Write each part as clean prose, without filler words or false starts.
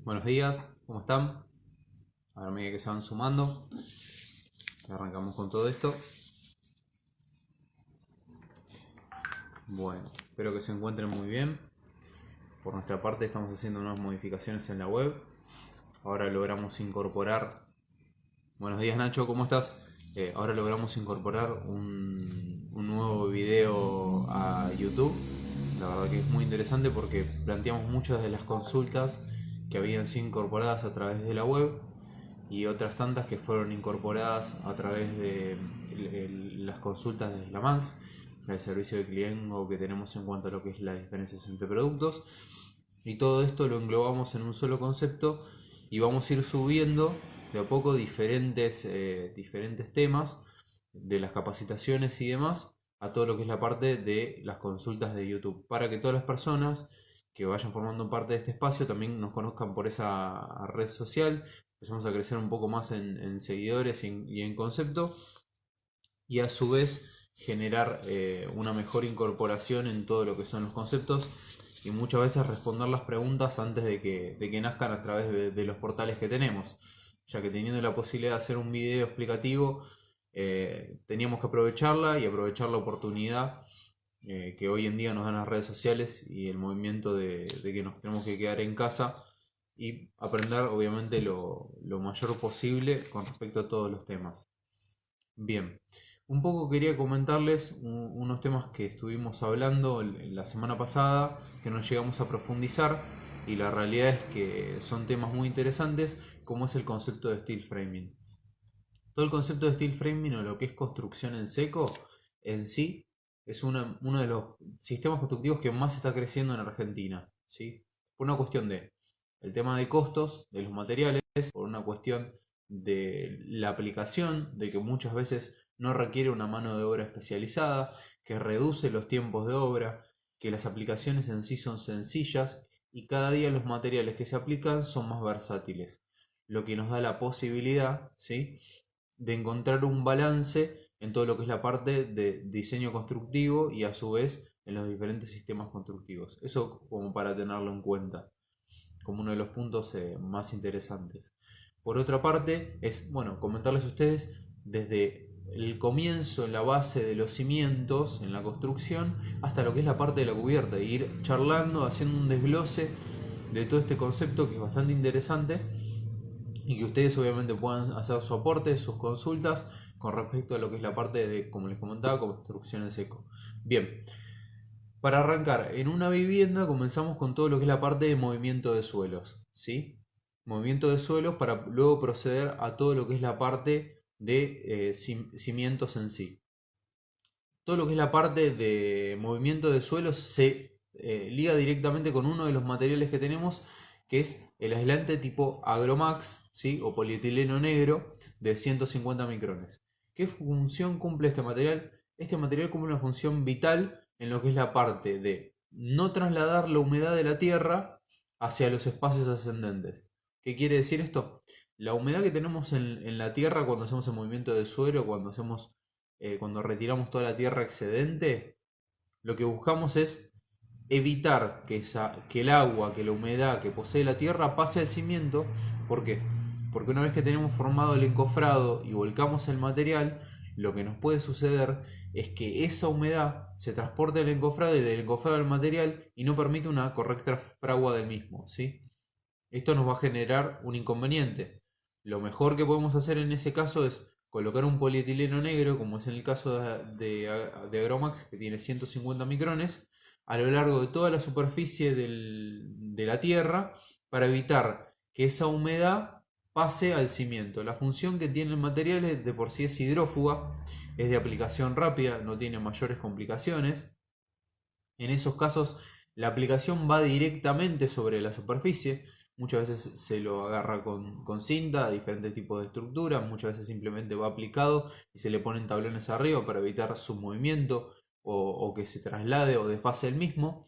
Buenos días, ¿cómo están? A medida que se van sumando, arrancamos con todo esto. Bueno, espero que se encuentren muy bien. Por nuestra parte estamos haciendo unas modificaciones en la web. Ahora logramos incorporar... Buenos días Nacho, ¿cómo estás? Ahora logramos incorporar un nuevo video a YouTube. La verdad que es muy interesante porque planteamos muchas de las consultas que habían sido incorporadas a través de la web y otras tantas que fueron incorporadas a través de las consultas de Slamax, el servicio de cliente que tenemos en cuanto a lo que es las diferencias entre productos. Y todo esto lo englobamos en un solo concepto y vamos a ir subiendo de a poco diferentes temas de las capacitaciones y demás a todo lo que es la parte de las consultas de YouTube, para que todas las personas que vayan formando parte de este espacio también nos conozcan por esa red social, empezamos a crecer un poco más en seguidores y en concepto, y a su vez generar una mejor incorporación en todo lo que son los conceptos y muchas veces responder las preguntas antes de que nazcan a través de los portales que tenemos, ya que teniendo la posibilidad de hacer un video explicativo, teníamos que aprovecharla y aprovechar la oportunidad que hoy en día nos dan las redes sociales y el movimiento de que nos tenemos que quedar en casa y aprender obviamente lo mayor posible con respecto a todos los temas. Bien, un poco quería comentarles unos temas que estuvimos hablando la semana pasada, que no llegamos a profundizar, y la realidad es que son temas muy interesantes, como es el concepto de steel framing. Todo el concepto de steel framing o lo que es construcción en seco en sí es uno de los sistemas constructivos que más está creciendo en Argentina, ¿sí? Por una cuestión de el tema de costos de los materiales, por una cuestión de la aplicación, de que muchas veces no requiere una mano de obra especializada, que reduce los tiempos de obra, que las aplicaciones en sí son sencillas y cada día los materiales que se aplican son más versátiles, lo que nos da la posibilidad, ¿sí?, de encontrar un balance en todo lo que es la parte de diseño constructivo y a su vez en los diferentes sistemas constructivos. Eso como para tenerlo en cuenta, como uno de los puntos más interesantes. Por otra parte, es bueno comentarles a ustedes desde el comienzo, en la base de los cimientos, en la construcción, hasta lo que es la parte de la cubierta, e ir charlando, haciendo un desglose de todo este concepto que es bastante interesante y que ustedes obviamente puedan hacer su aporte, sus consultas con respecto a lo que es la parte de, como les comentaba, construcción en seco. Bien, para arrancar, en una vivienda comenzamos con todo lo que es la parte de movimiento de suelos, ¿sí? Movimiento de suelos para luego proceder a todo lo que es la parte de cimientos en sí. Todo lo que es la parte de movimiento de suelos se liga directamente con uno de los materiales que tenemos, que es el aislante tipo Agromax, ¿sí?, o polietileno negro de 150 micrones. ¿Qué función cumple este material? Este material cumple una función vital en lo que es la parte de no trasladar la humedad de la tierra hacia los espacios ascendentes. ¿Qué quiere decir esto? La humedad que tenemos en la tierra cuando hacemos el movimiento de suelo, cuando retiramos toda la tierra excedente, lo que buscamos es evitar que el agua, que la humedad que posee la tierra pase al cimiento. ¿Por qué? Porque una vez que tenemos formado el encofrado y volcamos el material, lo que nos puede suceder es que esa humedad se transporte del encofrado y del encofrado al material y no permite una correcta fragua del mismo, ¿sí? Esto nos va a generar un inconveniente. Lo mejor que podemos hacer en ese caso es colocar un polietileno negro, como es en el caso de Agromax, que tiene 150 micrones, a lo largo de toda la superficie de la tierra, para evitar que esa humedad pase al cimiento. La función que tiene el material es, de por sí es hidrófuga, es de aplicación rápida, no tiene mayores complicaciones. En esos casos la aplicación va directamente sobre la superficie. Muchas veces se lo agarra con cinta, diferentes tipos de estructuras, muchas veces simplemente va aplicado y se le ponen tablones arriba para evitar su movimiento o que se traslade o desfase el mismo.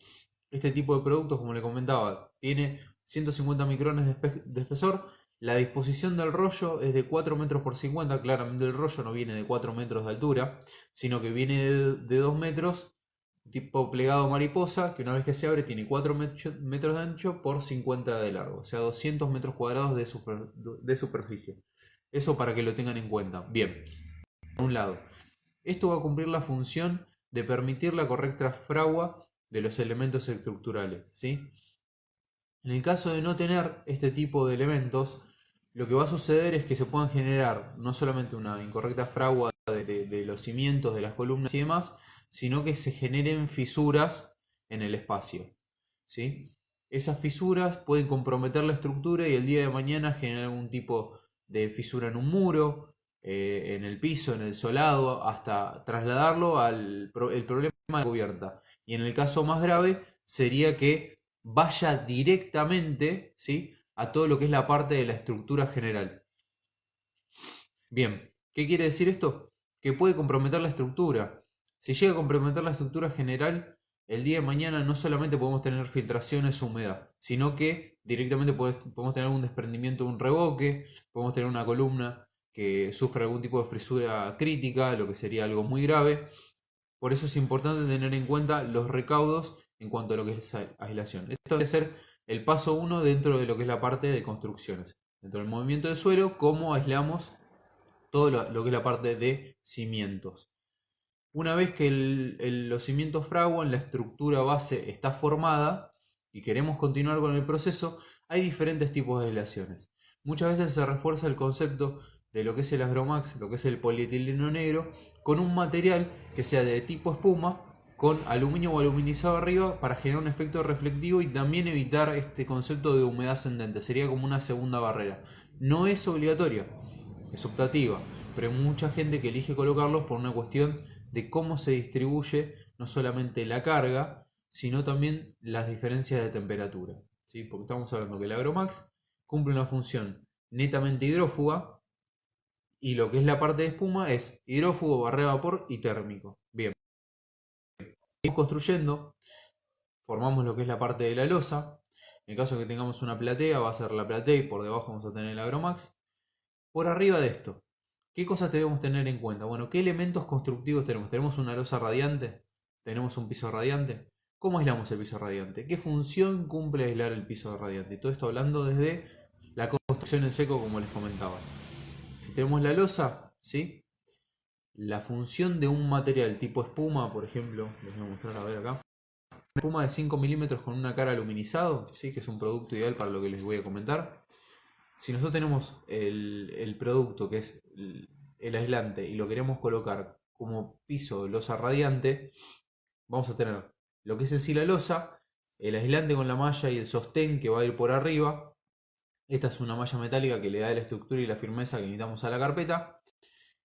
Este tipo de productos, como le comentaba, tiene 150 micrones de espesor. La disposición del rollo es de 4 metros por 50. Claramente el rollo no viene de 4 metros de altura, sino que viene de 2 metros tipo plegado mariposa, que una vez que se abre tiene 4 metros de ancho por 50 de largo, o sea 200 metros cuadrados de superficie. Eso para que lo tengan en cuenta. Bien, por un lado, esto va a cumplir la función de permitir la correcta fragua de los elementos estructurales, ¿sí? En el caso de no tener este tipo de elementos, lo que va a suceder es que se puedan generar no solamente una incorrecta fragua de los cimientos, de las columnas y demás, sino que se generen fisuras en el espacio, ¿sí? Esas fisuras pueden comprometer la estructura y el día de mañana generar algún tipo de fisura en un muro, en el piso, en el solado, hasta trasladarlo el problema de la cubierta. Y en el caso más grave sería que vaya directamente, ¿sí?, a todo lo que es la parte de la estructura general. Bien, ¿qué quiere decir esto? Que puede comprometer la estructura. Si llega a comprometer la estructura general, el día de mañana no solamente podemos tener filtraciones o humedad, sino que directamente podemos tener un desprendimiento de un revoque, podemos tener una columna que sufre algún tipo de fisura crítica, lo que sería algo muy grave. Por eso es importante tener en cuenta los recaudos en cuanto a lo que es aislación. Esto debe ser el paso 1 dentro de lo que es la parte de construcciones. Dentro del movimiento del suelo, cómo aislamos todo lo que es la parte de cimientos. Una vez que los cimientos fraguan, la estructura base está formada y queremos continuar con el proceso, hay diferentes tipos de aislaciones. Muchas veces se refuerza el concepto de lo que es el Agromax, lo que es el polietileno negro, con un material que sea de tipo espuma, con aluminio o aluminizado arriba para generar un efecto reflectivo y también evitar este concepto de humedad ascendente. Sería como una segunda barrera. No es obligatoria, es optativa, pero hay mucha gente que elige colocarlos por una cuestión de cómo se distribuye no solamente la carga, sino también las diferencias de temperatura, ¿sí? Porque estamos hablando que el Agromax cumple una función netamente hidrófuga y lo que es la parte de espuma es hidrófugo, barrera de vapor y térmico. Bien, seguimos construyendo, formamos lo que es la parte de la losa. En el caso de que tengamos una platea, va a ser la platea y por debajo vamos a tener el Agromax. Por arriba de esto, ¿qué cosas debemos tener en cuenta? Bueno, ¿qué elementos constructivos tenemos? ¿Tenemos una losa radiante? ¿Tenemos un piso radiante? ¿Cómo aislamos el piso radiante? ¿Qué función cumple aislar el piso radiante? Y todo esto hablando desde la construcción en seco, como les comentaba. Si tenemos la losa, ¿sí?, la función de un material tipo espuma, por ejemplo, les voy a mostrar a ver acá. Una espuma de 5 milímetros con una cara aluminizado, ¿sí?, que es un producto ideal para lo que les voy a comentar. Si nosotros tenemos el producto que es el aislante y lo queremos colocar como piso de losa radiante, vamos a tener lo que es en sí la losa, el aislante con la malla y el sostén que va a ir por arriba. Esta es una malla metálica que le da la estructura y la firmeza que necesitamos a la carpeta.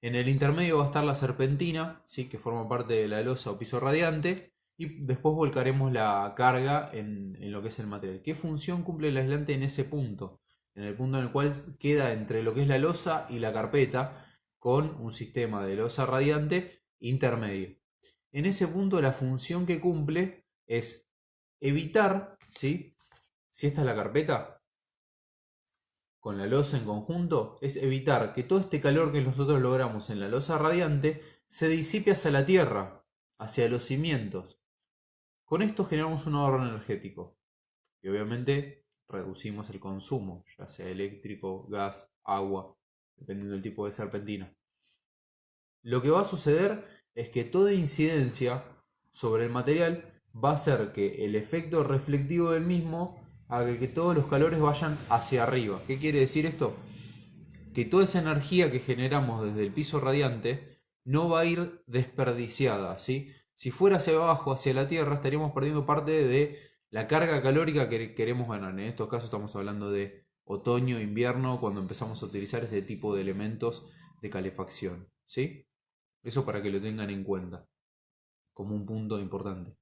En el intermedio va a estar la serpentina, ¿sí?, que forma parte de la losa o piso radiante. Y después volcaremos la carga en lo que es el material. ¿Qué función cumple el aislante en ese punto? En el punto en el cual queda entre lo que es la losa y la carpeta con un sistema de losa radiante intermedio. En ese punto la función que cumple es evitar, ¿sí?, si esta es la carpeta con la losa en conjunto, es evitar que todo este calor que nosotros logramos en la losa radiante se disipe hacia la tierra, hacia los cimientos. Con esto generamos un ahorro energético y obviamente reducimos el consumo, ya sea eléctrico, gas, agua, dependiendo del tipo de serpentina. Lo que va a suceder es que toda incidencia sobre el material va a hacer que el efecto reflectivo del mismo haga que todos los calores vayan hacia arriba. ¿Qué quiere decir esto? Que toda esa energía que generamos desde el piso radiante no va a ir desperdiciada, ¿sí? Si fuera hacia abajo, hacia la Tierra, estaríamos perdiendo parte de la carga calórica que queremos ganar. En estos casos estamos hablando de otoño, invierno, cuando empezamos a utilizar este tipo de elementos de calefacción, ¿sí? Eso para que lo tengan en cuenta como un punto importante.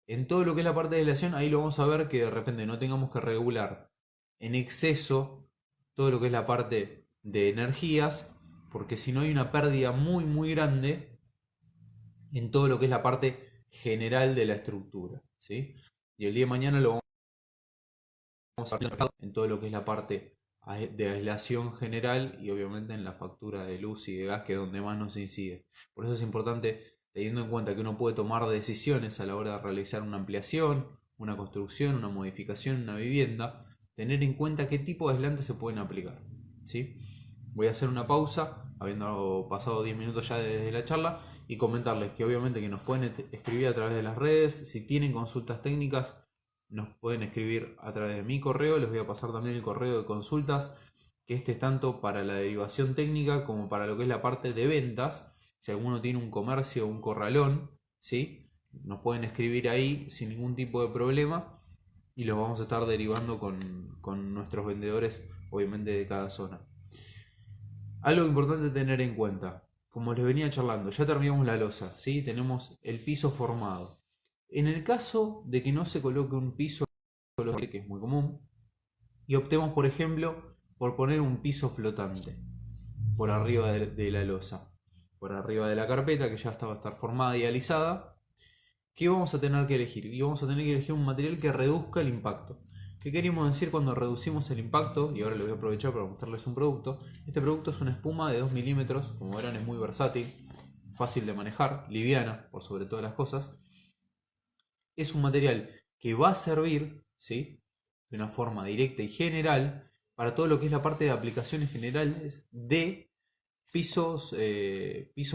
En todo lo que es la parte de aislación, ahí lo vamos a ver que de repente no tengamos que regular en exceso todo lo que es la parte de energías, porque si no hay una pérdida muy muy grande en todo lo que es la parte general de la estructura, ¿sí? Y el día de mañana lo vamos a ver en todo lo que es la parte de aislación general y obviamente en la factura de luz y de gas, que es donde más nos incide. Por eso es importante teniendo en cuenta que uno puede tomar decisiones a la hora de realizar una ampliación, una construcción, una modificación en una vivienda, tener en cuenta qué tipo de aislantes se pueden aplicar, ¿sí? Voy a hacer una pausa, habiendo pasado 10 minutos ya desde la charla, y comentarles que obviamente que nos pueden escribir a través de las redes. Si tienen consultas técnicas, nos pueden escribir a través de mi correo. Les voy a pasar también el correo de consultas, que este es tanto para la derivación técnica como para lo que es la parte de ventas. Si alguno tiene un comercio o un corralón, ¿sí? Nos pueden escribir ahí sin ningún tipo de problema y los vamos a estar derivando con nuestros vendedores, obviamente de cada zona. Algo importante tener en cuenta, como les venía charlando, ya terminamos la losa, ¿sí? Tenemos el piso formado. En el caso de que no se coloque un piso, que es muy común, y optemos, por ejemplo, por poner un piso flotante por arriba de la losa, por arriba de la carpeta que ya va a estar formada y alisada, ¿qué vamos a tener que elegir? Y vamos a tener que elegir un material que reduzca el impacto. ¿Qué queríamos decir cuando reducimos el impacto? Y ahora lo voy a aprovechar para mostrarles un producto. Este producto es una espuma de 2 milímetros, como verán es muy versátil, fácil de manejar, liviana por sobre todas las cosas. Es un material que va a servir, ¿sí?, de una forma directa y general para todo lo que es la parte de aplicaciones generales de pisos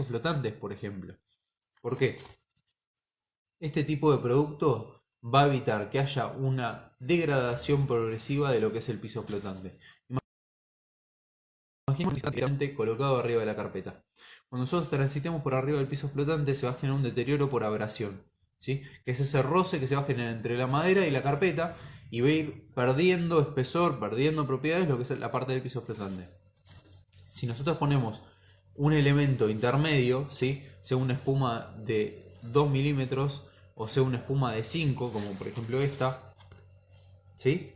flotantes, por ejemplo. ¿Por qué? Este tipo de producto va a evitar que haya una degradación progresiva de lo que es el piso flotante. Imaginemos un flotante colocado arriba de la carpeta. Cuando nosotros transitemos por arriba del piso flotante se va a generar un deterioro por abrasión, ¿sí? Que es ese roce que se va a generar entre la madera y la carpeta y va a ir perdiendo espesor, perdiendo propiedades lo que es la parte del piso flotante. Si nosotros ponemos un elemento intermedio, ¿sí?, sea una espuma de 2 milímetros o sea una espuma de 5, como por ejemplo esta, ¿sí?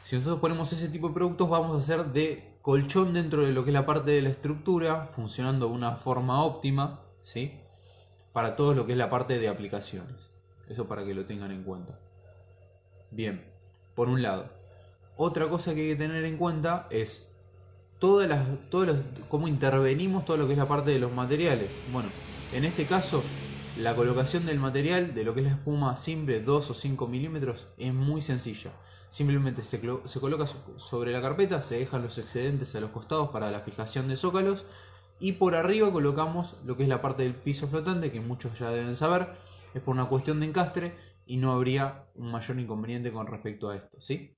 Si nosotros ponemos ese tipo de productos, vamos a hacer de colchón dentro de lo que es la parte de la estructura, funcionando de una forma óptima, ¿sí?, para todo lo que es la parte de aplicaciones. Eso para que lo tengan en cuenta. Bien, por un lado. Otra cosa que hay que tener en cuenta es cómo intervenimos todo lo que es la parte de los materiales. Bueno, en este caso, la colocación del material, de lo que es la espuma simple 2 o 5 milímetros, es muy sencilla. Simplemente se coloca sobre la carpeta, se dejan los excedentes a los costados para la fijación de zócalos y por arriba colocamos lo que es la parte del piso flotante, que muchos ya deben saber, es por una cuestión de encastre y no habría un mayor inconveniente con respecto a esto, ¿sí?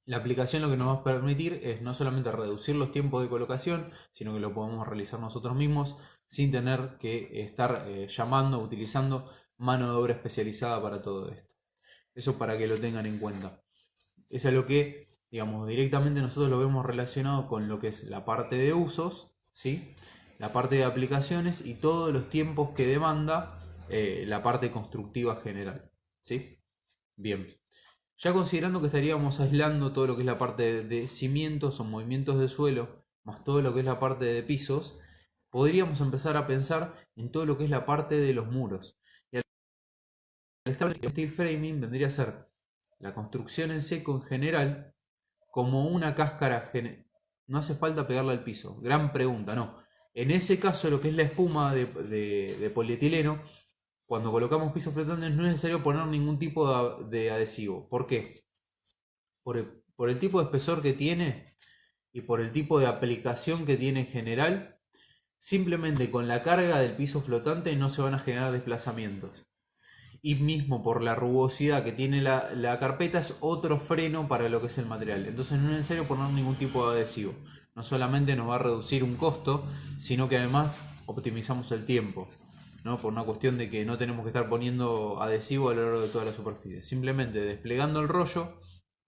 La aplicación lo que nos va a permitir es no solamente reducir los tiempos de colocación, sino que lo podemos realizar nosotros mismos sin tener que estar llamando, utilizando mano de obra especializada para todo esto. Eso para que lo tengan en cuenta. Es a lo que, digamos, directamente nosotros lo vemos relacionado con lo que es la parte de usos, ¿sí?, la parte de aplicaciones y todos los tiempos que demanda la parte constructiva general, ¿sí? Bien. Ya considerando que estaríamos aislando todo lo que es la parte de cimientos o movimientos de suelo, más todo lo que es la parte de pisos, podríamos empezar a pensar en todo lo que es la parte de los muros. Y al estar en steel framing vendría a ser la construcción en seco en general como una cáscara. No hace falta pegarle al piso. Gran pregunta, no. En ese caso, lo que es la espuma de polietileno, cuando colocamos pisos flotantes no es necesario poner ningún tipo de adhesivo. ¿Por qué? Por el tipo de espesor que tiene y por el tipo de aplicación que tiene en general, simplemente con la carga del piso flotante no se van a generar desplazamientos. Y mismo por la rugosidad que tiene la carpeta es otro freno para lo que es el material. Entonces no es necesario poner ningún tipo de adhesivo. No solamente nos va a reducir un costo, sino que además optimizamos el tiempo, ¿no? Por una cuestión de que no tenemos que estar poniendo adhesivo a lo largo de toda la superficie. Simplemente desplegando el rollo,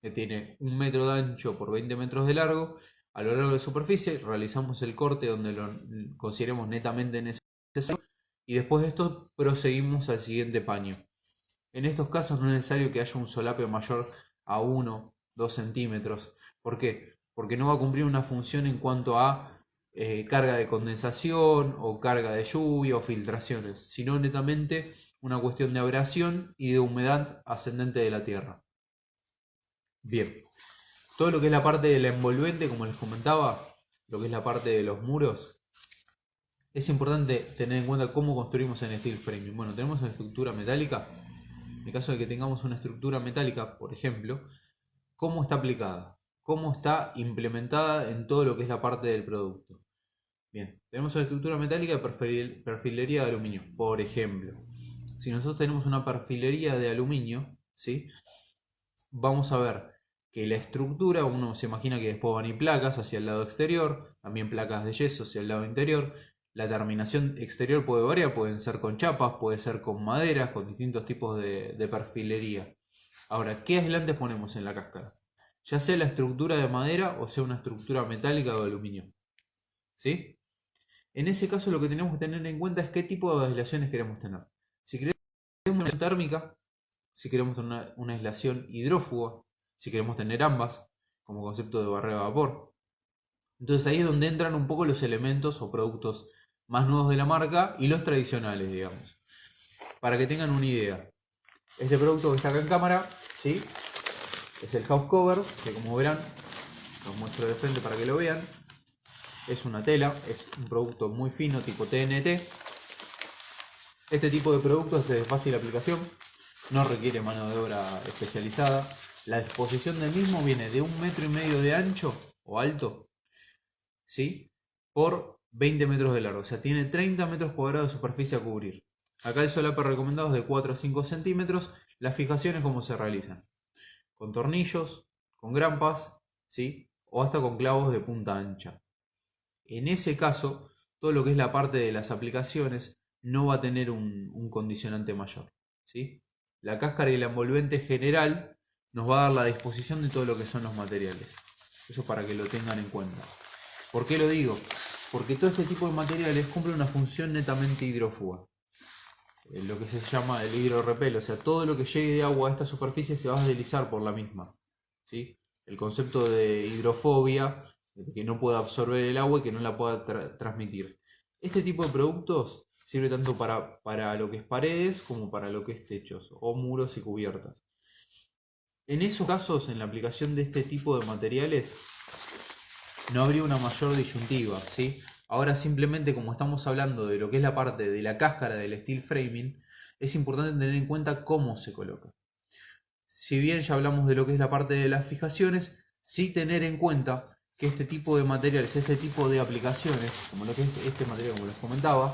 que tiene 1 metro de ancho por 20 metros de largo, a lo largo de la superficie, realizamos el corte donde lo consideremos netamente necesario y después de esto proseguimos al siguiente paño. En estos casos no es necesario que haya un solape mayor a 1, 2 centímetros. ¿Por qué? Porque no va a cumplir una función en cuanto a carga de condensación o carga de lluvia o filtraciones, sino netamente una cuestión de abrasión y de humedad ascendente de la tierra. Bien, todo lo que es la parte de la envolvente, como les comentaba, lo que es la parte de los muros, es importante tener en cuenta cómo construimos en steel framing. Bueno, tenemos una estructura metálica. En el caso de que tengamos una estructura metálica, por ejemplo, ¿cómo está aplicada? ¿Cómo está implementada en todo lo que es la parte del producto? Bien, tenemos una estructura metálica de perfilería de aluminio, por ejemplo. Si nosotros tenemos una perfilería de aluminio, ¿sí? Vamos a ver que la estructura, uno se imagina que después van a ir placas hacia el lado exterior, también placas de yeso hacia el lado interior. La terminación exterior puede variar, pueden ser con chapas, puede ser con maderas, con distintos tipos de perfilería. Ahora, ¿qué aislantes ponemos en la cáscara? Ya sea la estructura de madera o sea una estructura metálica o de aluminio. ¿Sí? En ese caso lo que tenemos que tener en cuenta es qué tipo de aislaciones queremos tener. Si queremos una aislación térmica, si queremos tener una aislación hidrófuga, si queremos tener ambas, como concepto de barrera de vapor. Entonces ahí es donde entran un poco los elementos o productos más nuevos de la marca y los tradicionales, digamos. Para que tengan una idea, este producto que está acá en cámara, ¿sí? Es el house cover, que como verán, los muestro de frente para que lo vean. Es una tela, es un producto muy fino tipo TNT. Este tipo de productos es de fácil aplicación, no requiere mano de obra especializada. La disposición del mismo viene de 1,5 metros de ancho o alto, ¿sí? Por 20 metros de largo, o sea, tiene 30 metros cuadrados de superficie a cubrir. Acá el solape recomendado es de 4 a 5 centímetros. Las fijaciones, ¿cómo se realizan? Con tornillos, con grampas, ¿sí? O hasta con clavos de punta ancha. En ese caso, todo lo que es la parte de las aplicaciones no va a tener un condicionante mayor, ¿sí? La cáscara y el envolvente general nos va a dar la disposición de todo lo que son los materiales. Eso para que lo tengan en cuenta. ¿Por qué lo digo? Porque todo este tipo de materiales cumple una función netamente hidrófuga. Lo que se llama el hidrorrepel, o sea, todo lo que llegue de agua a esta superficie se va a deslizar por la misma, ¿sí? El concepto de hidrofobia, de que no pueda absorber el agua y que no la pueda transmitir. Este tipo de productos sirve tanto para lo que es paredes como para lo que es techos o muros y cubiertas. En esos casos, en la aplicación de este tipo de materiales, no habría una mayor disyuntiva, ¿sí? Ahora simplemente como estamos hablando de lo que es la parte de la cáscara del steel framing, es importante tener en cuenta cómo se coloca. Si bien ya hablamos de lo que es la parte de las fijaciones, sí tener en cuenta que este tipo de materiales, este tipo de aplicaciones, como lo que es este material como les comentaba,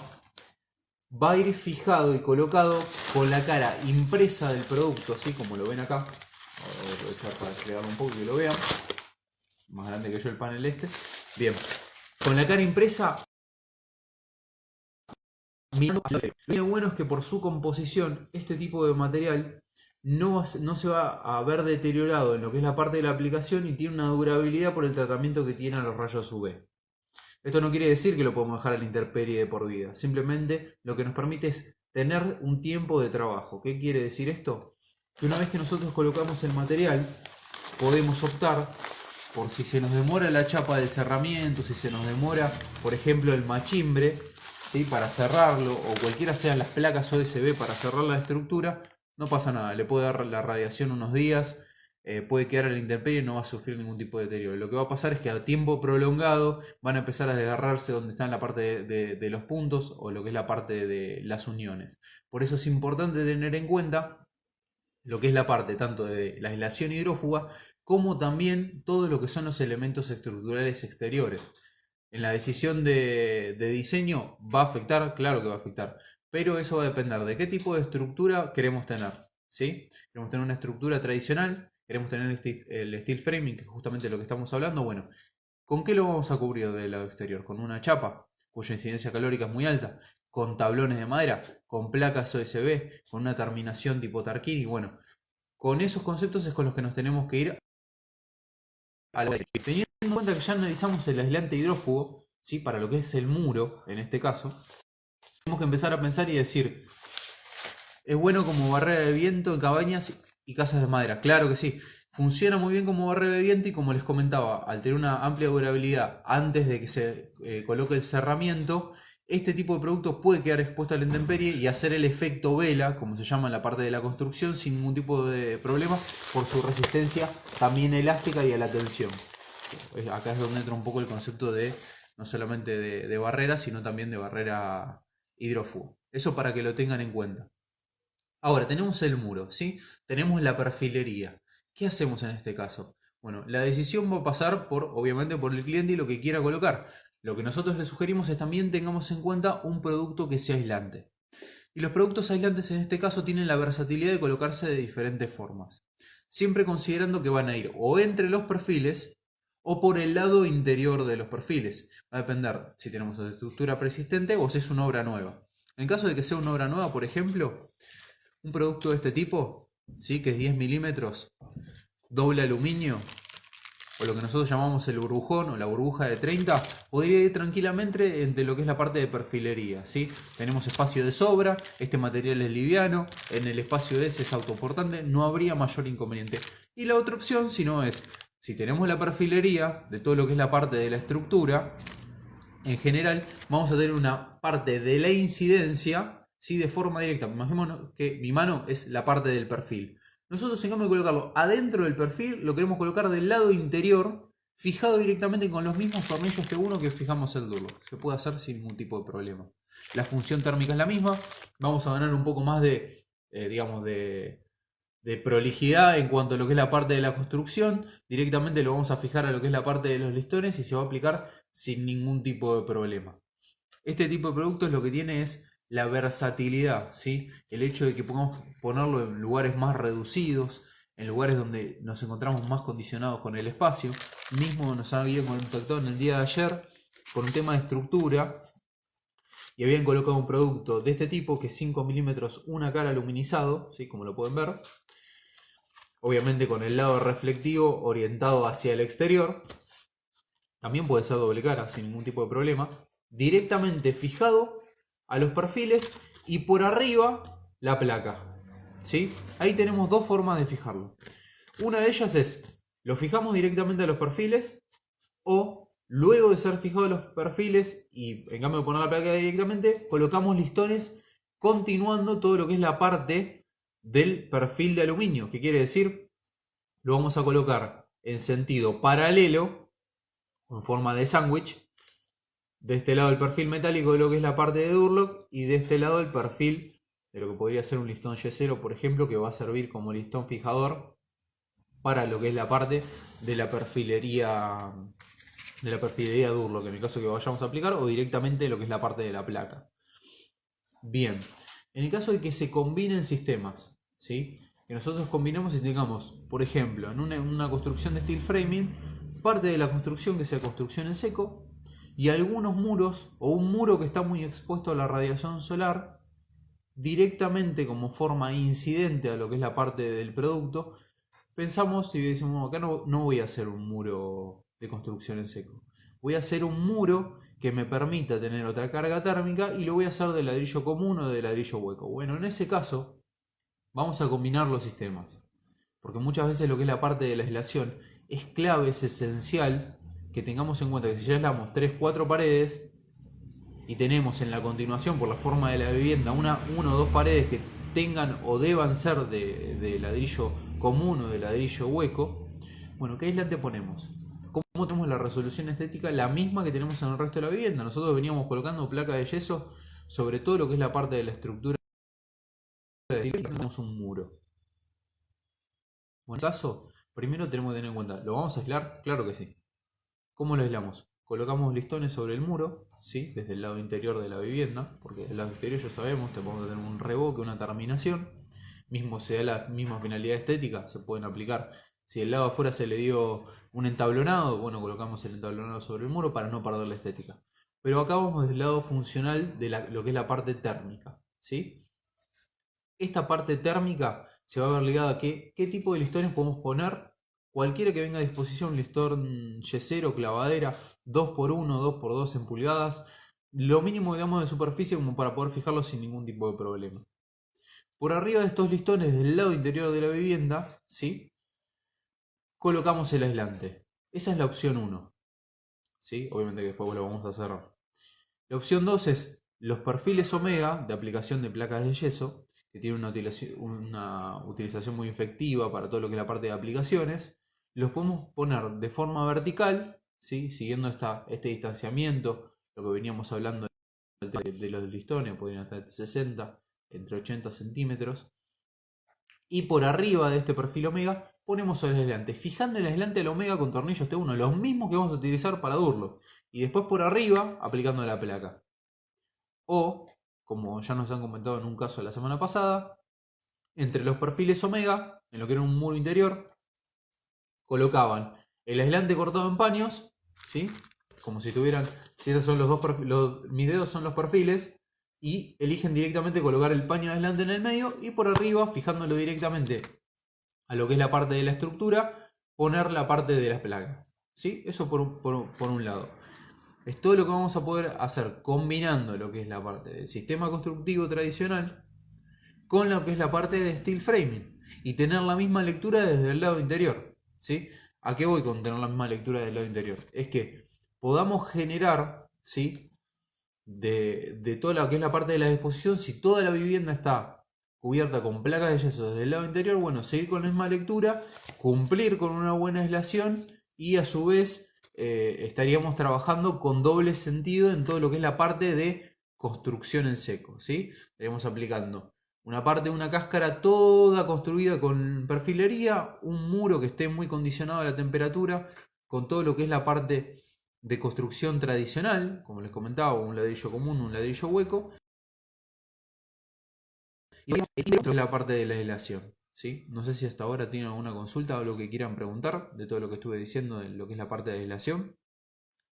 va a ir fijado y colocado con la cara impresa del producto, así como lo ven acá. Voy a aprovechar para desplegarlo un poco y que lo vean. Más grande que yo el panel este. Bien. Con la cara impresa. Lo que bueno es que por su composición, este tipo de material no se va a ver deteriorado en lo que es la parte de la aplicación y tiene una durabilidad por el tratamiento que tiene a los rayos UV. Esto no quiere decir que lo podemos dejar a la intemperie de por vida. Simplemente lo que nos permite es tener un tiempo de trabajo. ¿Qué quiere decir esto? Que una vez que nosotros colocamos el material, podemos optar por si se nos demora la chapa del cerramiento, si se nos demora, por ejemplo, el machimbre, ¿sí? Para cerrarlo, o cualquiera sean las placas OSB para cerrar la estructura, no pasa nada, le puede dar la radiación unos días, puede quedar a la intemperie y no va a sufrir ningún tipo de deterioro. Lo que va a pasar es que a tiempo prolongado van a empezar a desgarrarse donde está en la parte de los puntos o lo que es la parte de las uniones. Por eso es importante tener en cuenta lo que es la parte tanto de la aislación hidrófuga como también todo lo que son los elementos estructurales exteriores. En la decisión de diseño va a afectar, claro que va a afectar, pero eso va a depender de qué tipo de estructura queremos tener, ¿sí? Queremos tener una estructura tradicional, queremos tener el steel framing, que es justamente lo que estamos hablando. Bueno, ¿con qué lo vamos a cubrir del lado exterior? Con una chapa cuya incidencia calórica es muy alta, con tablones de madera, con placas OSB, con una terminación tipo Tarquini. Bueno, con esos conceptos es con los que nos tenemos que ir a la... Teniendo en cuenta que ya analizamos el aislante hidrófugo, ¿sí? Para lo que es el muro, en este caso, tenemos que empezar a pensar y decir, ¿es bueno como barrera de viento en cabañas y casas de madera? Claro que sí. Funciona muy bien como barrera de viento y como les comentaba, al tener una amplia durabilidad antes de que se coloque el cerramiento, este tipo de productos puede quedar expuesto a la intemperie y hacer el efecto vela, como se llama en la parte de la construcción, sin ningún tipo de problema por su resistencia también elástica y a la tensión. Acá es donde entra un poco el concepto de no solamente de barrera, sino también de barrera hidrófuga. Eso para que lo tengan en cuenta. Ahora, tenemos el muro, ¿sí? Tenemos la perfilería. ¿Qué hacemos en este caso? Bueno, la decisión va a pasar obviamente, por el cliente y lo que quiera colocar. Lo que nosotros le sugerimos es también tengamos en cuenta un producto que sea aislante. Y los productos aislantes en este caso tienen la versatilidad de colocarse de diferentes formas. Siempre considerando que van a ir o entre los perfiles o por el lado interior de los perfiles. Va a depender si tenemos una estructura persistente o si es una obra nueva. En caso de que sea una obra nueva, por ejemplo, un producto de este tipo, ¿sí? Que es 10 milímetros, doble aluminio, o lo que nosotros llamamos el burbujón o la burbuja de 30, podría ir tranquilamente entre lo que es la parte de perfilería, ¿sí? Tenemos espacio de sobra, este material es liviano, en el espacio ese es autoportante, no habría mayor inconveniente. Y la otra opción, si no es, si tenemos la perfilería de todo lo que es la parte de la estructura, en general vamos a tener una parte de la incidencia, ¿sí? De forma directa. Imaginémonos que mi mano es la parte del perfil. Nosotros, en cambio de colocarlo adentro del perfil, lo queremos colocar del lado interior, fijado directamente con los mismos tornillos que uno que fijamos el duro. Se puede hacer sin ningún tipo de problema. La función térmica es la misma. Vamos a ganar un poco más digamos, de prolijidad en cuanto a lo que es la parte de la construcción. Directamente lo vamos a fijar a lo que es la parte de los listones y se va a aplicar sin ningún tipo de problema. Este tipo de productos lo que tiene es la versatilidad, ¿sí? El hecho de que podamos ponerlo en lugares más reducidos, en lugares donde nos encontramos más condicionados con el espacio. Mismo nos habían contactado en el día de ayer por un tema de estructura y habían colocado un producto de este tipo que es 5 milímetros, una cara aluminizado, ¿sí? Como lo pueden ver. Obviamente con el lado reflectivo orientado hacia el exterior. También puede ser doble cara sin ningún tipo de problema. Directamente fijado a los perfiles y por arriba la placa, ¿sí? Ahí tenemos dos formas de fijarlo. Una de ellas es, lo fijamos directamente a los perfiles, o luego de ser fijados los perfiles y en cambio de poner la placa directamente, colocamos listones continuando todo lo que es la parte del perfil de aluminio, que quiere decir, lo vamos a colocar en sentido paralelo, en forma de sándwich. De este lado el perfil metálico de lo que es la parte de Durlock y de este lado el perfil de lo que podría ser un listón Y0, por ejemplo, que va a servir como listón fijador para lo que es la parte de la perfilería Durlock, en el caso que vayamos a aplicar, o directamente lo que es la parte de la placa. Bien, en el caso de que se combinen sistemas, ¿sí? Que nosotros combinemos y tengamos, por ejemplo, en una construcción de steel framing, parte de la construcción que sea construcción en seco, y algunos muros o un muro que está muy expuesto a la radiación solar directamente como forma incidente a lo que es la parte del producto, pensamos y decimos, acá no voy a hacer un muro de construcción en seco, voy a hacer un muro que me permita tener otra carga térmica y lo voy a hacer de ladrillo común o de ladrillo hueco. Bueno, en ese caso vamos a combinar los sistemas, porque muchas veces lo que es la parte de la aislación es clave, es esencial que tengamos en cuenta que si ya aislamos 3-4 paredes y tenemos en la continuación por la forma de la vivienda una o dos paredes que tengan o deban ser de ladrillo común o de ladrillo hueco, bueno, ¿qué aislante ponemos? ¿Cómo tenemos la resolución estética? La misma que tenemos en el resto de la vivienda. Nosotros veníamos colocando placa de yeso sobre todo lo que es la parte de la estructura y tenemos un muro. Bueno, en este caso, primero tenemos que tener en cuenta, ¿lo vamos a aislar? Claro que sí. ¿Cómo lo aislamos? Colocamos listones sobre el muro, ¿sí? Desde el lado interior de la vivienda, porque del lado exterior ya sabemos, te podemos tener un revoque, una terminación. Mismo se da la misma finalidad estética, se pueden aplicar. Si del lado afuera se le dio un entablonado, bueno, colocamos el entablonado sobre el muro para no perder la estética. Pero acá vamos del lado funcional de lo que es la parte térmica, ¿sí? Esta parte térmica se va a ver ligada a qué tipo de listones podemos poner. Cualquiera que venga a disposición, listón Y0, clavadera, 2x1, 2x2 en pulgadas. Lo mínimo, digamos, de superficie como para poder fijarlo sin ningún tipo de problema. Por arriba de estos listones del lado interior de la vivienda, ¿sí? Colocamos el aislante. Esa es la opción 1. ¿Sí? Obviamente que después lo vamos a hacer. La opción 2 es los perfiles omega de aplicación de placas de yeso, que tiene una utilización muy efectiva para todo lo que es la parte de aplicaciones. Los podemos poner de forma vertical ¿sí? Siguiendo este distanciamiento, lo que veníamos hablando de los listones, podrían estar entre 60, entre 80 centímetros. Y por arriba de este perfil omega ponemos el aislante, fijando el aislante al omega con tornillos T1, los mismos que vamos a utilizar para Durlock. Y después por arriba aplicando la placa. O, como ya nos han comentado en un caso la semana pasada, entre los perfiles omega, en lo que era un muro interior, colocaban el aislante cortado en paños, ¿sí? Como si tuvieran, si esos son los dos perfiles, mis dedos son los perfiles, y eligen directamente colocar el paño de aislante en el medio y por arriba, fijándolo directamente a lo que es la parte de la estructura, poner la parte de las placas, ¿sí? Eso por un lado. Es todo lo que vamos a poder hacer combinando lo que es la parte del sistema constructivo tradicional con lo que es la parte de steel framing y tener la misma lectura desde el lado interior, ¿sí? ¿A qué voy con tener la misma lectura del lado interior? Es que podamos generar, ¿sí? De toda lo que es la parte de la disposición, si toda la vivienda está cubierta con placas de yeso desde el lado interior, bueno, seguir con la misma lectura, cumplir con una buena aislación y a su vez estaríamos trabajando con doble sentido en todo lo que es la parte de construcción en seco, ¿sí? Estaríamos aplicando una parte de una cáscara toda construida con perfilería, un muro que esté muy condicionado a la temperatura, con todo lo que es la parte de construcción tradicional, como les comentaba, un ladrillo común, un ladrillo hueco, y la parte de la aislación, ¿sí? No sé si hasta ahora tienen alguna consulta o lo que quieran preguntar de todo lo que estuve diciendo de lo que es la parte de aislación.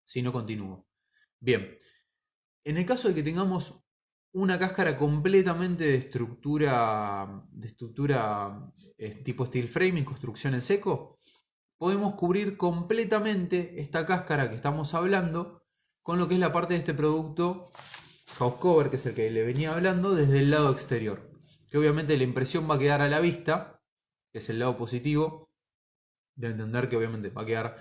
Si no, continúo. Bien, en el caso de que tengamos una cáscara completamente de estructura tipo steel framing, construcción en seco, podemos cubrir completamente esta cáscara que estamos hablando con lo que es la parte de este producto house cover, que es el que le venía hablando, desde el lado exterior. Que obviamente la impresión va a quedar a la vista, que es el lado positivo, de entender que obviamente va a quedar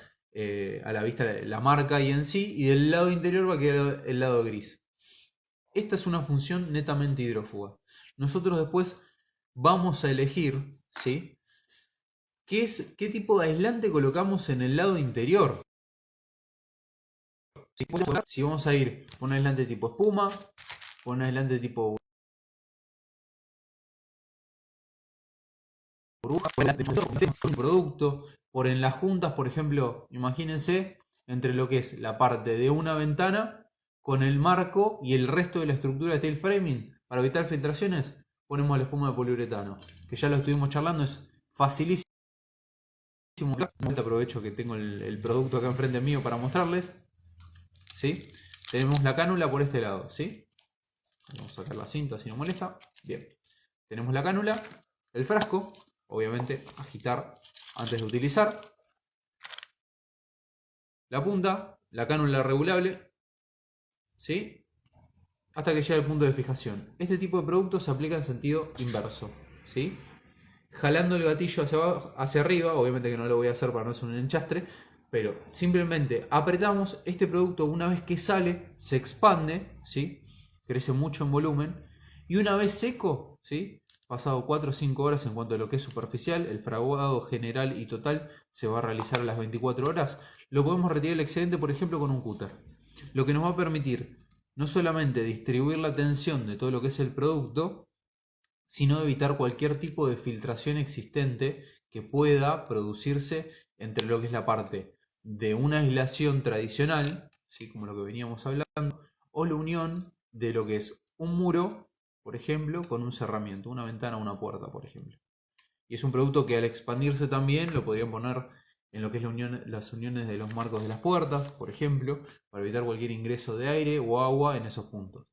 a la vista la marca y en sí, y del lado interior va a quedar el lado gris. Esta es una función netamente hidrófuga. Nosotros después vamos a elegir, ¿sí? ¿Qué tipo de aislante colocamos en el lado interior? Si vamos a ir con un aislante tipo espuma, con un aislante tipo burbuja, un producto, por en las juntas, por ejemplo, imagínense entre lo que es la parte de una ventana con el marco y el resto de la estructura de steel framing, para evitar filtraciones, ponemos la espuma de poliuretano, que ya lo estuvimos charlando, es facilísimo. Aprovecho que tengo el producto acá enfrente mío para mostrarles. ¿Sí? Tenemos la cánula por este lado, ¿sí? Vamos a sacar la cinta si no molesta. Bien. Tenemos la cánula, el frasco, obviamente agitar antes de utilizar. La punta, la cánula regulable, ¿sí? Hasta que llegue al punto de fijación. Este tipo de productos se aplica en sentido inverso, ¿sí? Jalando el gatillo hacia abajo, hacia arriba, obviamente que no lo voy a hacer para no hacer un enchastre, pero simplemente apretamos este producto. Una vez que sale, se expande, ¿sí? Crece mucho en volumen, y una vez seco, ¿sí? Pasado 4 o 5 horas en cuanto a lo que es superficial, el fraguado general y total se va a realizar a las 24 horas, lo podemos retirar el excedente, por ejemplo, con un cúter. Lo que nos va a permitir no solamente distribuir la tensión de todo lo que es el producto, sino evitar cualquier tipo de filtración existente que pueda producirse entre lo que es la parte de una aislación tradicional, ¿sí? Como lo que veníamos hablando, o la unión de lo que es un muro, por ejemplo, con un cerramiento, una ventana o una puerta, por ejemplo. Y es un producto que al expandirse también lo podrían poner en lo que es las uniones de los marcos de las puertas, por ejemplo, para evitar cualquier ingreso de aire o agua en esos puntos.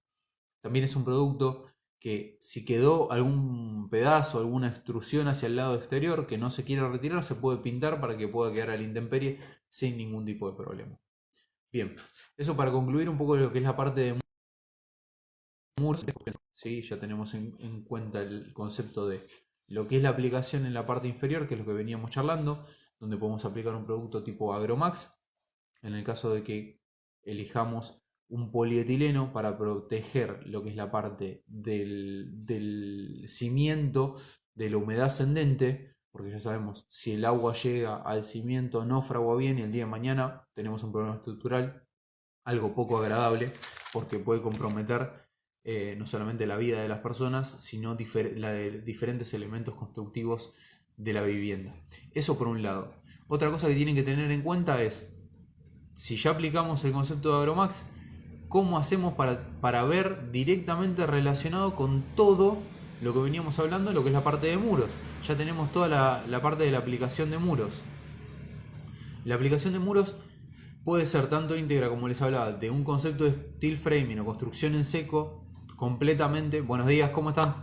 También es un producto que si quedó algún pedazo, alguna extrusión hacia el lado exterior que no se quiere retirar, se puede pintar para que pueda quedar a la intemperie sin ningún tipo de problema. Bien, eso para concluir un poco lo que es la parte de muros. ¿Sí? Ya tenemos en cuenta el concepto de lo que es la aplicación en la parte inferior, que es lo que veníamos charlando, donde podemos aplicar un producto tipo Agromax, en el caso de que elijamos un polietileno para proteger lo que es la parte del cimiento de la humedad ascendente, porque ya sabemos, si el agua llega al cimiento no fragua bien y el día de mañana tenemos un problema estructural, algo poco agradable, porque puede comprometer no solamente la vida de las personas, sino la de diferentes elementos constructivos de la vivienda. Eso por un lado. Otra cosa que tienen que tener en cuenta es, si ya aplicamos el concepto de Agromax, ¿cómo hacemos para ver directamente relacionado con todo lo que veníamos hablando, lo que es la parte de muros? Ya tenemos toda la parte de la aplicación de muros. La aplicación de muros puede ser tanto íntegra, como les hablaba, de un concepto de steel framing o construcción en seco, completamente, buenos días, ¿cómo están?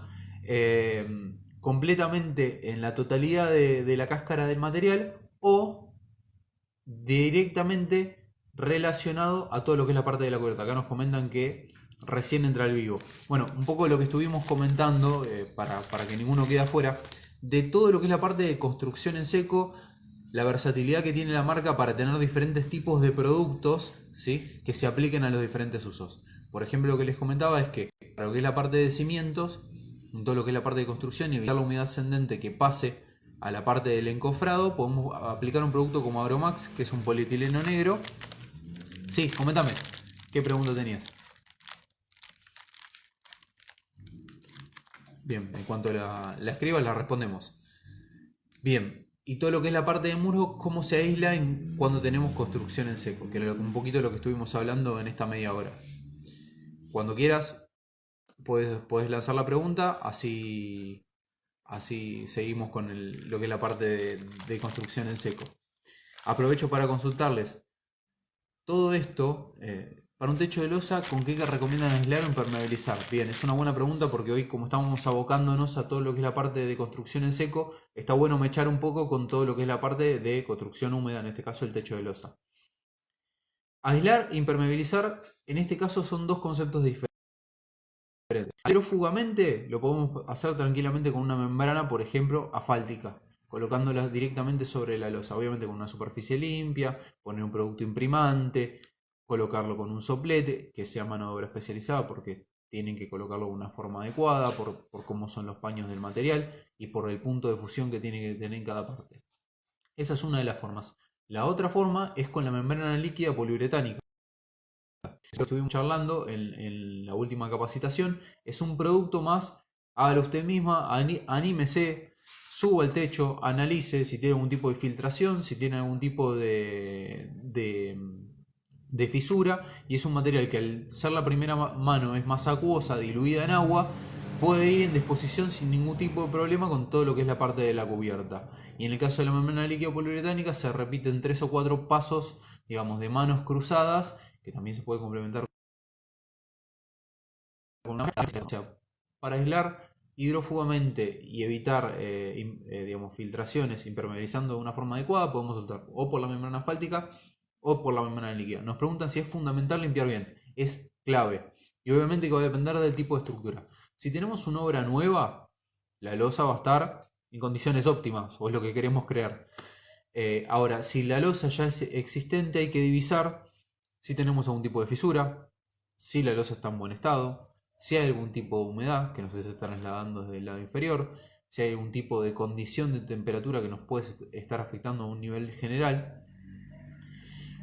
Completamente en la totalidad de la cáscara del material, o directamente relacionado a todo lo que es la parte de la cubierta. Acá nos comentan que recién entra el vivo. Bueno, un poco de lo que estuvimos comentando, para que ninguno quede afuera, de todo lo que es la parte de construcción en seco, la versatilidad que tiene la marca para tener diferentes tipos de productos, ¿sí?, que se apliquen a los diferentes usos. Por ejemplo, lo que les comentaba es que para lo que es la parte de cimientos, todo lo que es la parte de construcción y evitar la humedad ascendente que pase a la parte del encofrado, podemos aplicar un producto como Agromax, que es un polietileno negro. Sí, coméntame, ¿qué pregunta tenías? Bien, en cuanto la escribas la respondemos. Bien, y todo lo que es la parte de muro, ¿cómo se aísla cuando tenemos construcción en seco? Que era un poquito lo que estuvimos hablando en esta media hora. Cuando quieras, puedes lanzar la pregunta, así seguimos con lo que es la parte de construcción en seco. Aprovecho para consultarles todo esto. Para un techo de losa, ¿con qué recomiendan aislar o impermeabilizar? Bien, es una buena pregunta, porque hoy, como estamos abocándonos a todo lo que es la parte de construcción en seco, está bueno mechar un poco con todo lo que es la parte de construcción húmeda, en este caso el techo de losa. Aislar e impermeabilizar, en este caso, son dos conceptos diferentes. Hidrofugamente lo podemos hacer tranquilamente con una membrana, por ejemplo, asfáltica, colocándola directamente sobre la losa, obviamente con una superficie limpia, poner un producto imprimante, colocarlo con un soplete, que sea mano de obra especializada, porque tienen que colocarlo de una forma adecuada, por cómo son los paños del material y por el punto de fusión que tiene que tener en cada parte. Esa es una de las formas. La otra forma es con la membrana líquida poliuretánica. Lo estuvimos charlando en la última capacitación. Es un producto más, hágalo usted misma, anímese, suba al techo, analice si tiene algún tipo de filtración, si tiene algún tipo de fisura, y es un material que, al ser la primera mano, es más acuosa, diluida en agua, puede ir en disposición sin ningún tipo de problema con todo lo que es la parte de la cubierta. Y en el caso de la membrana líquida poliuretánica, se repiten 3 o 4 pasos, digamos, de manos cruzadas, que también se puede complementar con una, o sea, para aislar hidrofugamente y evitar digamos, filtraciones, impermeabilizando de una forma adecuada, podemos soltar o por la membrana asfáltica o por la membrana líquida. Nos preguntan si es fundamental limpiar bien. Es clave. Y obviamente que va a depender del tipo de estructura. Si tenemos una obra nueva, la losa va a estar en condiciones óptimas, o es lo que queremos crear. Ahora, si la losa ya es existente, hay que divisar si tenemos algún tipo de fisura, si la losa está en buen estado, si hay algún tipo de humedad que nos se está trasladando desde el lado inferior, si hay algún tipo de condición de temperatura que nos puede estar afectando a un nivel general.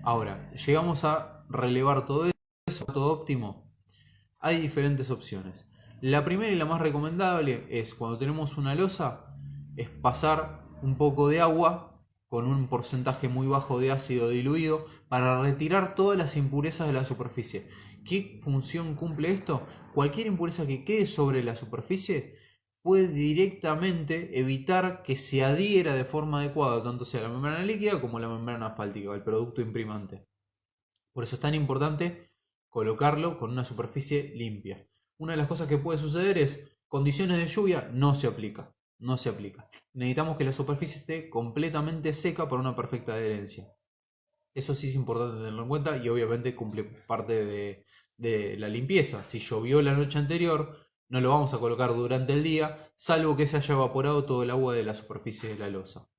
Ahora, llegamos a relevar todo eso, todo óptimo. Hay diferentes opciones. La primera y la más recomendable es, cuando tenemos una losa, es pasar un poco de agua con un porcentaje muy bajo de ácido diluido para retirar todas las impurezas de la superficie. ¿Qué función cumple esto? Cualquier impureza que quede sobre la superficie puede directamente evitar que se adhiera de forma adecuada, tanto sea la membrana líquida como la membrana asfáltica, el producto imprimante. Por eso es tan importante colocarlo con una superficie limpia. Una de las cosas que puede suceder es, condiciones de lluvia, no se aplica. No se aplica. Necesitamos que la superficie esté completamente seca para una perfecta adherencia. Eso sí es importante tenerlo en cuenta, y obviamente cumple parte de la limpieza. Si llovió la noche anterior, no lo vamos a colocar durante el día, salvo que se haya evaporado todo el agua de la superficie de la losa.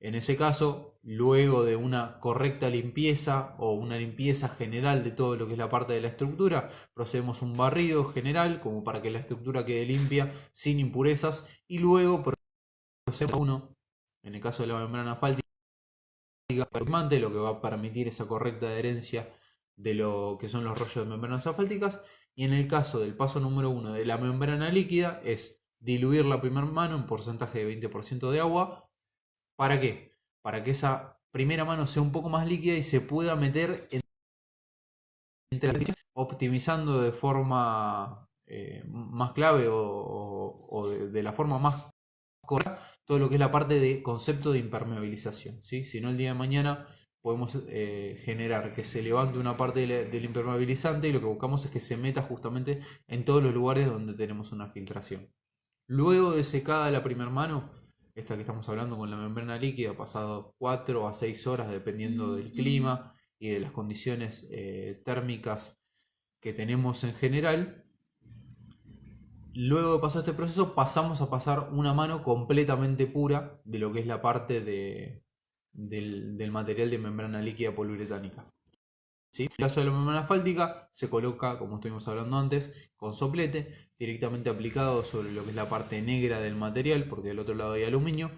En ese caso, luego de una correcta limpieza o una limpieza general de todo lo que es la parte de la estructura, procedemos a un barrido general como para que la estructura quede limpia, sin impurezas, y luego procedemos a uno En el caso de la membrana asfáltica, lo que va a permitir esa correcta adherencia de lo que son los rollos de membranas asfálticas. Y en el caso del paso número 1 de la membrana líquida es diluir la primera mano en porcentaje de 20% de agua. ¿Para qué? Para que esa primera mano sea un poco más líquida y se pueda meter entre las, optimizando de forma más clave o de la forma más correcta todo lo que es la parte de concepto de impermeabilización, ¿sí? Si no, el día de mañana podemos generar que se levante una parte del impermeabilizante y lo que buscamos es que se meta justamente en todos los lugares donde tenemos una filtración. Luego de secada la primera mano, esta que estamos hablando con la membrana líquida, pasado 4 a 6 horas dependiendo del clima y de las condiciones térmicas que tenemos en general, luego de pasar este proceso pasamos a pasar una mano completamente pura de lo que es la parte del material de membrana líquida poliuretánica. ¿Sí? En el caso de la membrana asfáltica se coloca, como estuvimos hablando antes, con soplete directamente aplicado sobre lo que es la parte negra del material, porque del otro lado hay aluminio.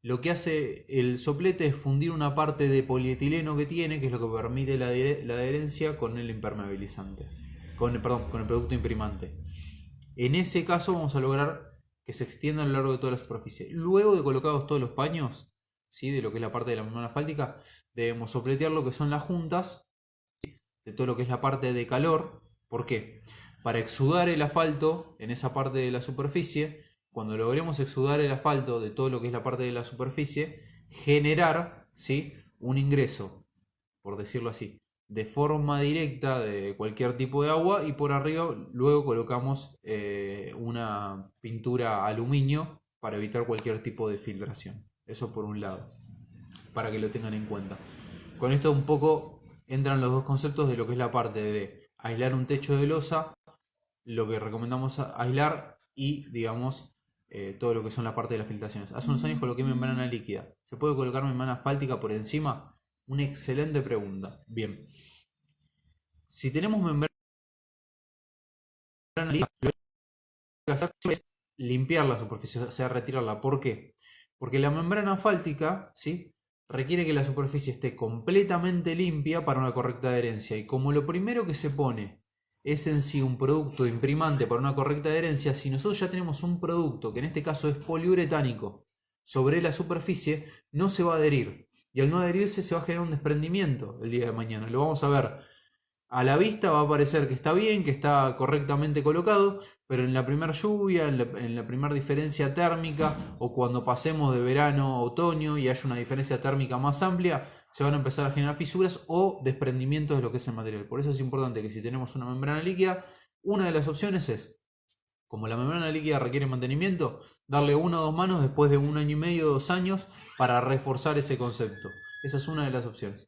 Lo que hace el soplete es fundir una parte de polietileno que tiene, que es lo que permite la adherencia con el impermeabilizante, con el producto imprimante. En ese caso vamos a lograr que se extienda a lo largo de toda la superficie. Luego de colocados todos los paños, ¿sí? De lo que es la parte de la membrana asfáltica, debemos sopletear lo que son las juntas de todo lo que es la parte de calor. ¿Por qué? Para exudar el asfalto en esa parte de la superficie, cuando logremos exudar el asfalto de todo lo que es la parte de la superficie, generar, ¿sí? Un ingreso, por decirlo así, de forma directa de cualquier tipo de agua, y por arriba luego colocamos una pintura aluminio para evitar cualquier tipo de filtración. Eso por un lado, para que lo tengan en cuenta. Con esto un poco entran los dos conceptos de lo que es la parte de aislar un techo de losa, lo que recomendamos aislar, y digamos todo lo que son la parte de las filtraciones. Hace unos años coloqué membrana líquida. ¿Se puede colocar membrana asfáltica por encima? Una excelente pregunta. Bien, si tenemos membrana líquida, lo que hacer es limpiar la superficie, o sea, retirarla. ¿Por qué? Porque la membrana asfáltica, ¿sí?, requiere que la superficie esté completamente limpia para una correcta adherencia, y como lo primero que se pone es en sí un producto imprimante para una correcta adherencia, si nosotros ya tenemos un producto que en este caso es poliuretánico sobre la superficie, no se va a adherir, y al no adherirse se va a generar un desprendimiento el día de mañana. Lo vamos a ver a la vista, va a parecer que está bien, que está correctamente colocado, pero en la primera lluvia, en la primera diferencia térmica, o cuando pasemos de verano a otoño y haya una diferencia térmica más amplia, se van a empezar a generar fisuras o desprendimientos de lo que es el material. Por eso es importante que si tenemos una membrana líquida, una de las opciones es, como la membrana líquida requiere mantenimiento, darle 1 o 2 manos después de 1 año y medio, 2 años, para reforzar ese concepto. Esa es una de las opciones.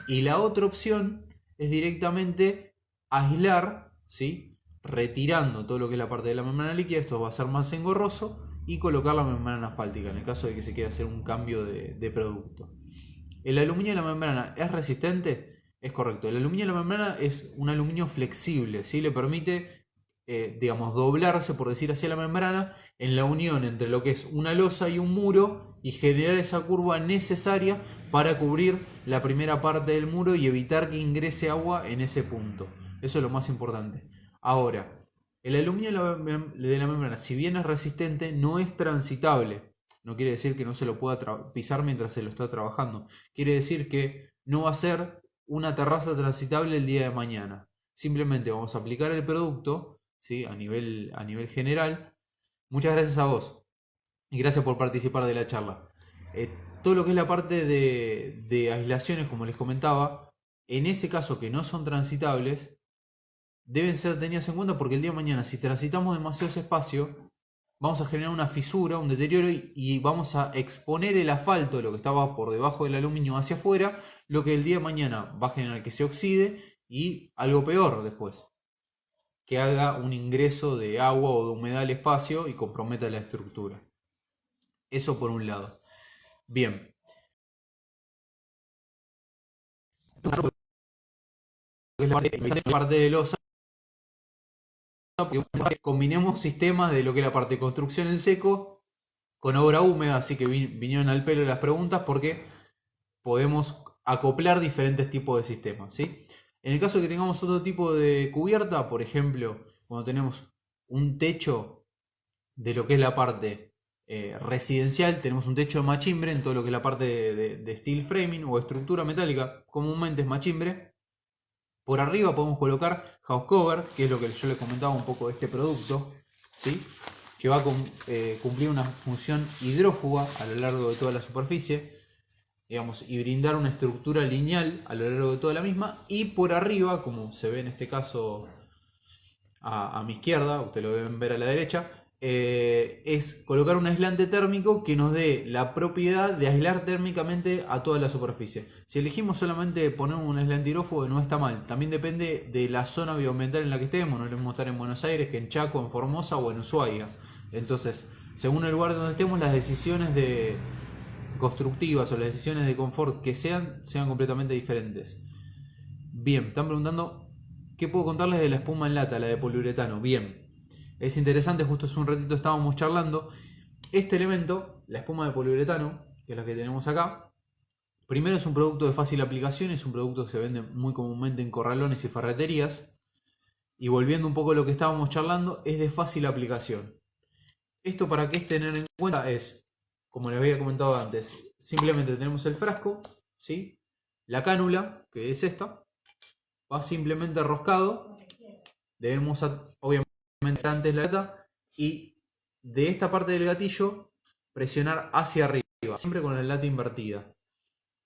Y la otra opción es directamente aislar, ¿sí?, retirando todo lo que es la parte de la membrana líquida. Esto va a ser más engorroso, y colocar la membrana asfáltica en el caso de que se quiera hacer un cambio de producto. ¿El aluminio de la membrana es resistente? Es correcto. El aluminio de la membrana es un aluminio flexible, ¿sí? Le permite, digamos, doblarse, por decir así, a la membrana en la unión entre lo que es una losa y un muro, y generar esa curva necesaria para cubrir la primera parte del muro y evitar que ingrese agua en ese punto. Eso es lo más importante. Ahora, el aluminio de la membrana, si bien es resistente, no es transitable. No quiere decir que no se lo pueda pisar mientras se lo está trabajando. Quiere decir que no va a ser una terraza transitable el día de mañana. Simplemente vamos a aplicar el producto, ¿sí?, a nivel general. Muchas gracias a vos y gracias por participar de la charla. Todo lo que es la parte de aislaciones, como les comentaba, en ese caso que no son transitables, deben ser tenidas en cuenta, porque el día de mañana, si transitamos demasiado ese espacio, vamos a generar una fisura, un deterioro, y vamos a exponer el asfalto, lo que estaba por debajo del aluminio, hacia afuera, lo que el día de mañana va a generar que se oxide, y algo peor después, que haga un ingreso de agua o de humedad al espacio y comprometa la estructura. Eso por un lado. Bien. La parte de losa, combinemos sistemas de lo que es la parte de construcción en seco con obra húmeda, así que vinieron al pelo las preguntas porque podemos acoplar diferentes tipos de sistemas, ¿sí? En el caso de que tengamos otro tipo de cubierta, por ejemplo, cuando tenemos un techo de lo que es la parte residencial, tenemos un techo de machimbre en todo lo que es la parte de steel framing o estructura metálica, comúnmente es machimbre. Por arriba podemos colocar house cover, que es lo que yo les comentaba un poco de este producto, ¿sí? Que va a cumplir una función hidrófuga a lo largo de toda la superficie, digamos, y brindar una estructura lineal a lo largo de toda la misma. Y por arriba, como se ve en este caso a mi izquierda, ustedes lo deben ver a la derecha, es colocar un aislante térmico que nos dé la propiedad de aislar térmicamente a toda la superficie. Si elegimos solamente poner un aislante hidrófugo no está mal, también depende de la zona bioambiental en la que estemos, no debemos estar en Buenos Aires, que en Chaco, en Formosa o en Ushuaia. Entonces, según el lugar donde estemos, las decisiones constructivas o las decisiones de confort que sean completamente diferentes. Bien, están preguntando ¿qué puedo contarles de la espuma en lata, la de poliuretano? Bien, es interesante, justo hace un ratito estábamos charlando. Este elemento, la espuma de poliuretano, que es la que tenemos acá, primero es un producto de fácil aplicación, es un producto que se vende muy comúnmente en corralones y ferreterías. Y volviendo un poco a lo que estábamos charlando, es de fácil aplicación. Esto para qué es tener en cuenta es, como les había comentado antes, simplemente tenemos el frasco, ¿sí? La cánula, que es esta, va simplemente roscado. Debemos, obviamente, antes la lata y de esta parte del gatillo presionar hacia arriba, siempre con la lata invertida.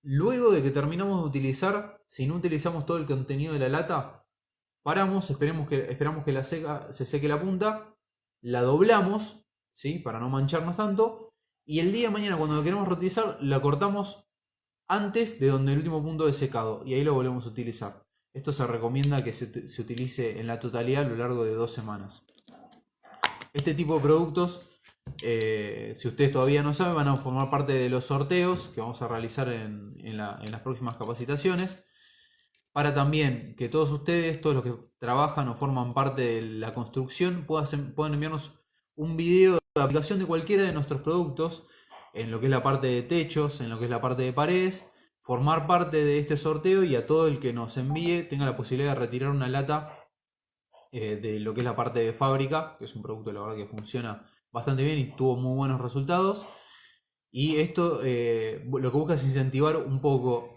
Luego de que terminamos de utilizar, si no utilizamos todo el contenido de la lata, paramos, esperamos que se seque la punta, la doblamos, ¿sí? Para no mancharnos tanto, y el día de mañana cuando lo queremos reutilizar, la cortamos antes de donde el último punto de secado y ahí lo volvemos a utilizar. Esto se recomienda que se utilice en la totalidad a lo largo de 2 semanas. Este tipo de productos, si ustedes todavía no saben, van a formar parte de los sorteos que vamos a realizar en las próximas capacitaciones. Para también que todos ustedes, todos los que trabajan o forman parte de la construcción, puedan enviarnos un video de aplicación de cualquiera de nuestros productos en lo que es la parte de techos, en lo que es la parte de paredes, formar parte de este sorteo y a todo el que nos envíe tenga la posibilidad de retirar una lata de lo que es la parte de fábrica, que es un producto la verdad que funciona bastante bien y tuvo muy buenos resultados. Y esto lo que busca es incentivar un poco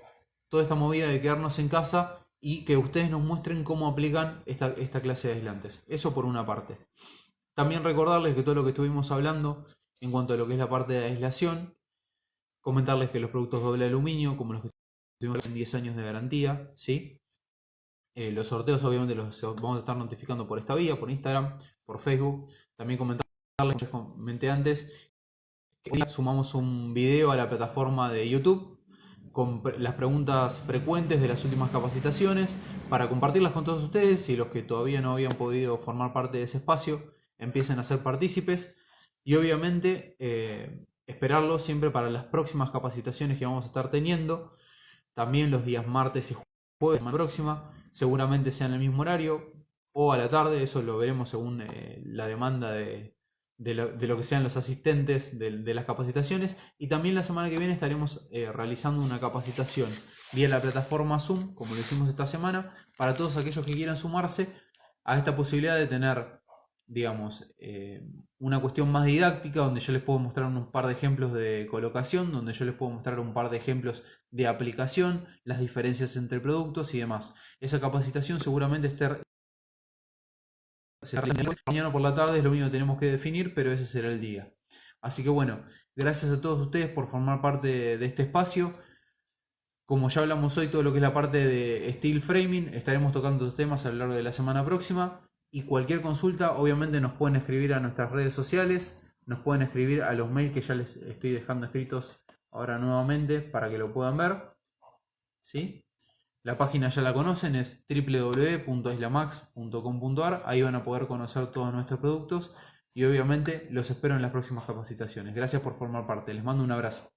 toda esta movida de quedarnos en casa y que ustedes nos muestren cómo aplican esta clase de aislantes. Eso por una parte. También recordarles que todo lo que estuvimos hablando en cuanto a lo que es la parte de aislación, comentarles que los productos doble aluminio, como los que tuvimos en 10 años de garantía, ¿sí? Los sorteos obviamente los vamos a estar notificando por esta vía, por Instagram, por Facebook. También comentarles, como les comenté antes, que hoy sumamos un video a la plataforma de YouTube con las preguntas frecuentes de las últimas capacitaciones para compartirlas con todos ustedes y los que todavía no habían podido formar parte de ese espacio empiecen a ser partícipes y obviamente esperarlos siempre para las próximas capacitaciones que vamos a estar teniendo, también los días martes y jueves de la próxima, seguramente sea en el mismo horario o a la tarde, eso lo veremos según la demanda de lo que sean los asistentes de las capacitaciones. Y también la semana que viene estaremos realizando una capacitación vía la plataforma Zoom, como lo hicimos esta semana, para todos aquellos que quieran sumarse a esta posibilidad de tener, digamos, una cuestión más didáctica, donde yo les puedo mostrar un par de ejemplos de colocación, donde yo les puedo mostrar un par de ejemplos de aplicación, las diferencias entre productos y demás. Esa capacitación seguramente mañana por la tarde, es lo único que tenemos que definir, pero ese será el día. Así que bueno, gracias a todos ustedes por formar parte de este espacio. Como ya hablamos hoy, todo lo que es la parte de steel framing, estaremos tocando estos temas a lo largo de la semana próxima. Y cualquier consulta, obviamente nos pueden escribir a nuestras redes sociales, nos pueden escribir a los mails que ya les estoy dejando escritos ahora nuevamente para que lo puedan ver, ¿sí? La página ya la conocen, es www.islamax.com.ar. Ahí van a poder conocer todos nuestros productos y obviamente los espero en las próximas capacitaciones. Gracias por formar parte. Les mando un abrazo.